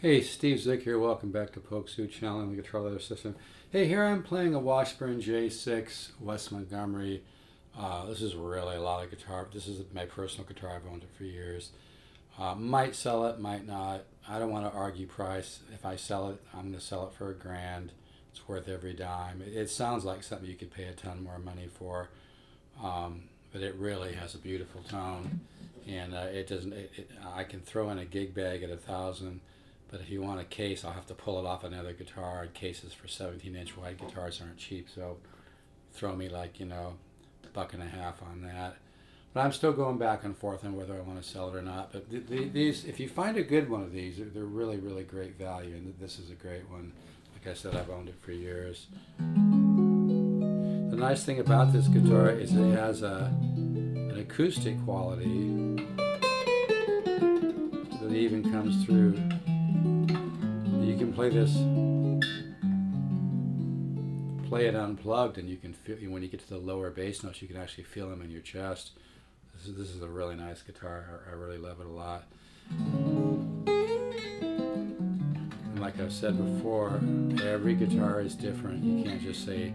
Hey, Steve Zick here. Welcome back to Poke Suit Channel and the Guitar Leather System. Hey, here I'm playing a Washburn J6 West Montgomery. This is really a lot of guitar. This is my personal guitar. I've owned it for years. Might sell it, might not. I don't want to argue price. If I sell it, I'm going to sell it for $1,000. It's worth every dime. It sounds like something you could pay a ton more money for, but it really has a beautiful tone, and it doesn't. I can throw in a gig bag at $1,000. But if you want a case, I'll have to pull it off another guitar. And cases for 17-inch wide guitars aren't cheap, so throw me like, $1.50 on that. But I'm still going back and forth on whether I want to sell it or not. But these, if you find a good one of these, they're really, really great value. And this is a great one. Like I said, I've owned it for years. The nice thing about this guitar is it has an acoustic quality that even comes through. You can play it unplugged, and you can feel, when you get to the lower bass notes, you can actually feel them in your chest. This is a really nice guitar. I really love it a lot. And like I've said before, every guitar is different. You can't just say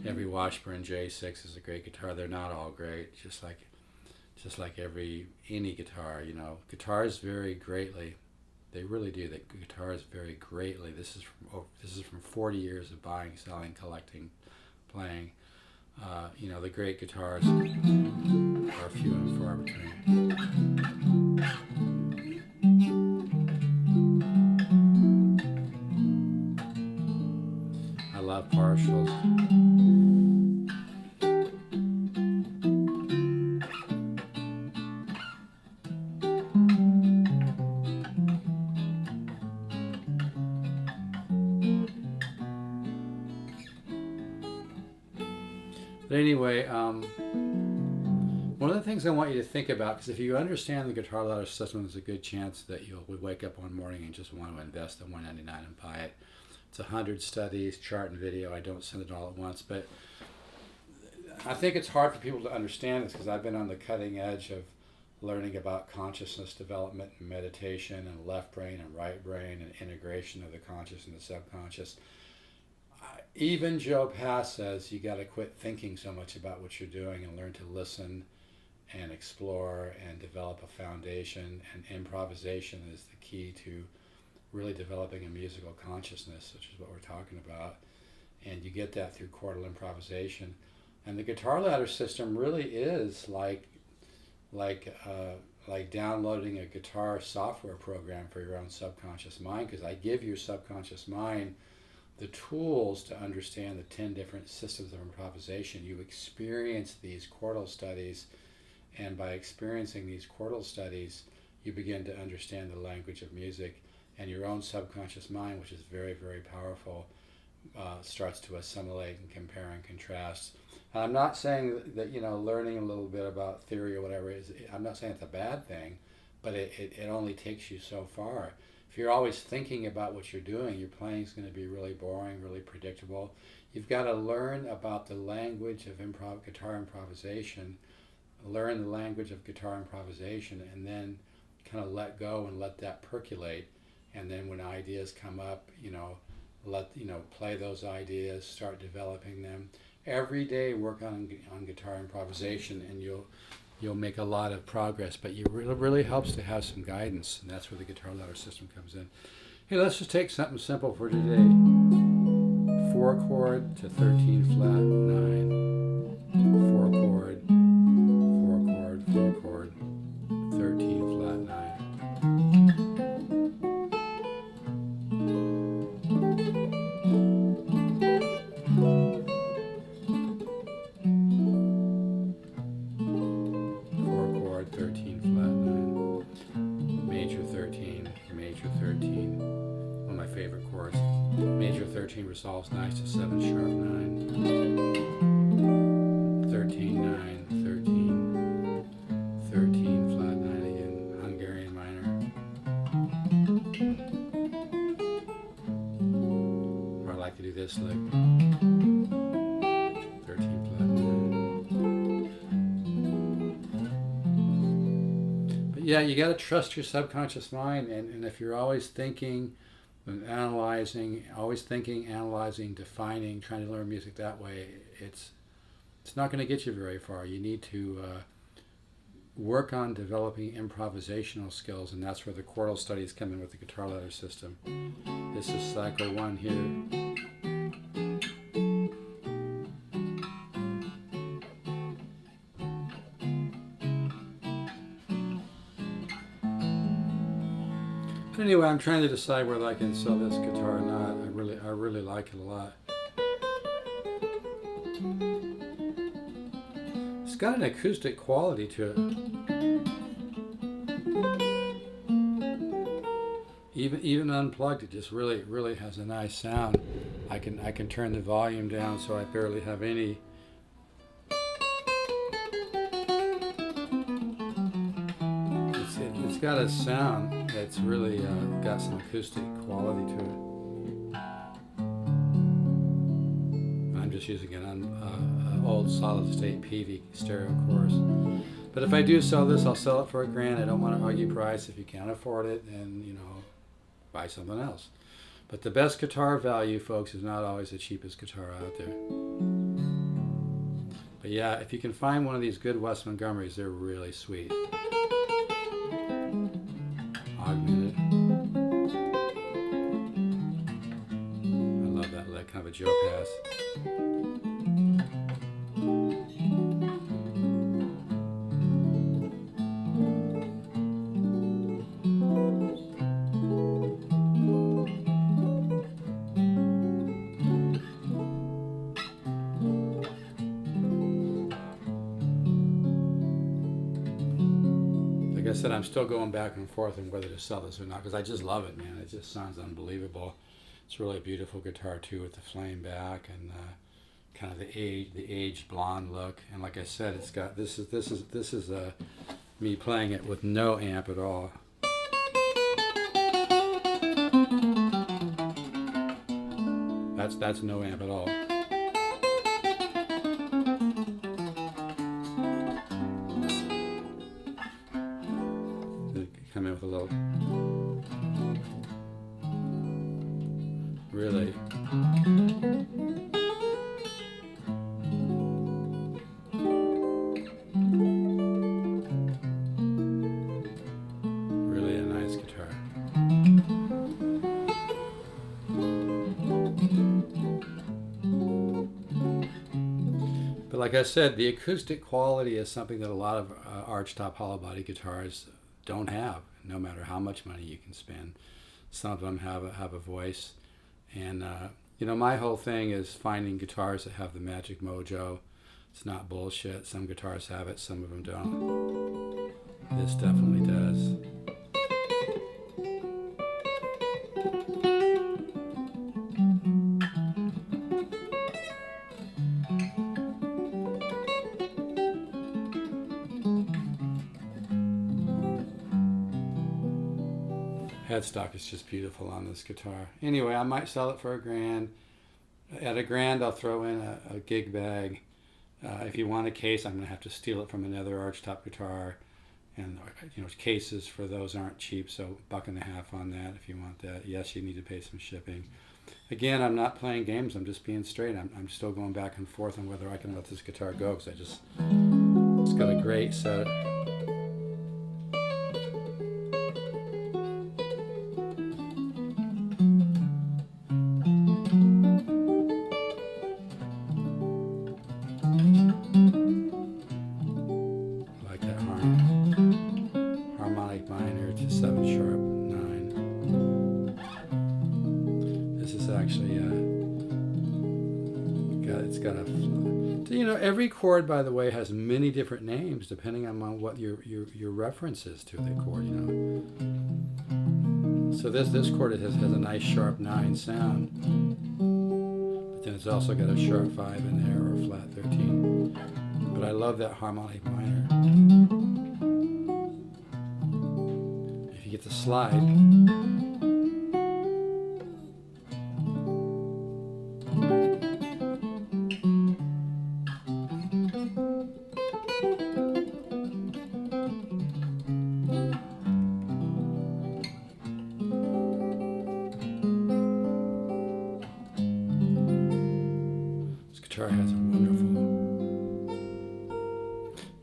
every Washburn J6 is a great guitar. They're not all great. Just like any guitar, guitars vary greatly. They really do. The guitars vary greatly. This is from 40 years of buying, selling, collecting, playing. The great guitars are few and far between. I love partials. But anyway, one of the things I want you to think about, because if you understand the guitar ladder system, there's a good chance that you'll wake up one morning and just want to invest the $199 and buy it. It's 100 studies, chart and video. I don't send it all at once, but I think it's hard for people to understand this because I've been on the cutting edge of learning about consciousness development and meditation and left brain and right brain and integration of the conscious and the subconscious. Even Joe Pass says you got to quit thinking so much about what you're doing and learn to listen and explore and develop a foundation. And improvisation is the key to really developing a musical consciousness, which is what we're talking about. And you get that through chordal improvisation. And the guitar ladder system really is like downloading a guitar software program for your own subconscious mind, because I give your subconscious mind the tools to understand the 10 different systems of improvisation. You experience these chordal studies, and by experiencing these chordal studies, you begin to understand the language of music, and your own subconscious mind, which is very, very powerful, starts to assimilate and compare and contrast. And I'm not saying that learning a little bit about theory or whatever I'm not saying it's a bad thing, but it only takes you so far. If you're always thinking about what you're doing, your playing is going to be really boring, really predictable. You've got to learn about the language of guitar improvisation, learn the language of guitar improvisation, and then kind of let go and let that percolate. And then when ideas come up, play those ideas, start developing them. Every day work on guitar improvisation, and you'll make a lot of progress, but it really helps to have some guidance, and that's where the guitar ladder system comes in. Hey, let's just take something simple for today. 4 chord to 13 flat, 9, 4 chord, 4 chord, 4 chord, 13 flat, 9. One of my favorite chords. Major 13 resolves nice to 7 sharp 9. 13 9 13 13 flat 9 again. Hungarian minor. Or I like to do this lick. 13 flat 9. Yeah, you got to trust your subconscious mind, and if you're always thinking and analyzing, defining, trying to learn music that way, it's not going to get you very far. You need to work on developing improvisational skills, and that's where the chordal studies come in with the guitar letter system. This is cycle 1 here. But anyway, I'm trying to decide whether I can sell this guitar or not. I really like it a lot. It's got an acoustic quality to it. Even unplugged, it just really has a nice sound. I can turn the volume down so I barely have any. It's got a sound that's really got some acoustic quality to it. I'm just using an old solid state PV stereo chorus. But if I do sell this, I'll sell it for $1,000. I don't want to argue price. If you can't afford it, then buy something else. But the best guitar value, folks, is not always the cheapest guitar out there. But yeah, if you can find one of these good Wes Montgomerys, they're really sweet. Augmented. I love that lick, kind of a Joe pass. Like I said, I'm still going back and forth on whether to sell this or not, because I just love it, man. It just sounds unbelievable. It's really a beautiful guitar too, with the flame back and kind of the aged blonde look. And like I said, it's got this is me playing it with no amp at all. That's no amp at all. Come in with a little, really. Really a nice guitar. But like I said, the acoustic quality is something that a lot of archtop hollow body guitars don't have, no matter how much money you can spend. Some of them have a voice, and my whole thing is finding guitars that have the magic mojo. It's not bullshit. Some guitars have it, some of them don't. This definitely does. Headstock is just beautiful on this guitar. Anyway, I might sell it for $1,000. At $1,000, I'll throw in a gig bag. If you want a case, I'm going to have to steal it from another archtop guitar. And cases for those aren't cheap, so $1.50 on that if you want that. Yes, you need to pay some shipping. Again, I'm not playing games. I'm just being straight. I'm still going back and forth on whether I can let this guitar go, because it's got a great set. Harmonic minor to 7 sharp 9. This is actually it's got a every chord, by the way, has many different names depending on what your reference is to the chord. So this chord has a nice sharp 9 sound, but then it's also got a sharp 5 in there, or a flat 13. But I love that harmonic minor. If you get the slide,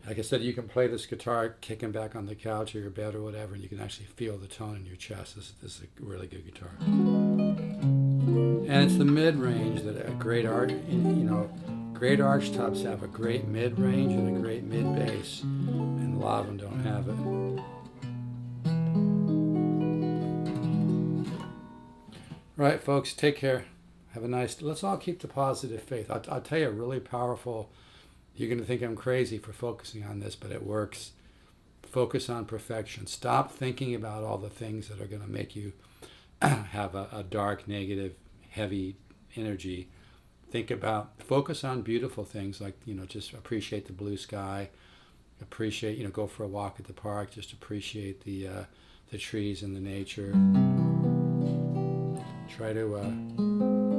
Like I said, you can play this guitar kicking back on the couch or your bed or whatever, and you can actually feel the tone in your chest. This is a really good guitar. And it's the mid-range that a great great arch tops have a great mid-range and a great mid-bass, and a lot of them don't have it. Right, folks, take care. Have a nice, let's all keep the positive faith. I'll tell you, really powerful. You're going to think I'm crazy for focusing on this, but it works. Focus on perfection. Stop thinking about all the things that are going to make you have a dark, negative, heavy energy. Focus on beautiful things like, just appreciate the blue sky, appreciate, go for a walk at the park, just appreciate the trees and the nature. Try to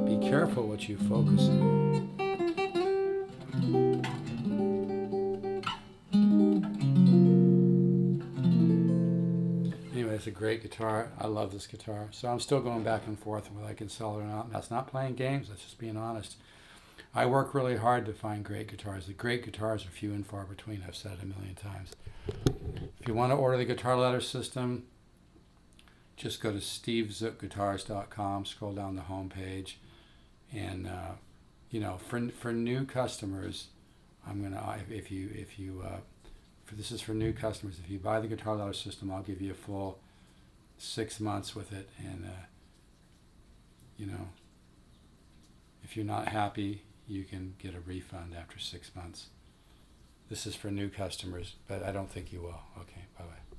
be careful what you focus on. Anyway, it's a great guitar. I love this guitar. So I'm still going back and forth whether I can sell it or not. That's not playing games. That's just being honest. I work really hard to find great guitars. The great guitars are few and far between. I've said it a million times. If you want to order the guitar ladder system, just go to stevezookguitars.com, scroll down the home page, and for new customers, I'm gonna this is for new customers. If you buy the guitar ladder system, I'll give you a full 6 months with it, and if you're not happy, you can get a refund after 6 months. This is for new customers, but I don't think you will. Okay, bye-bye.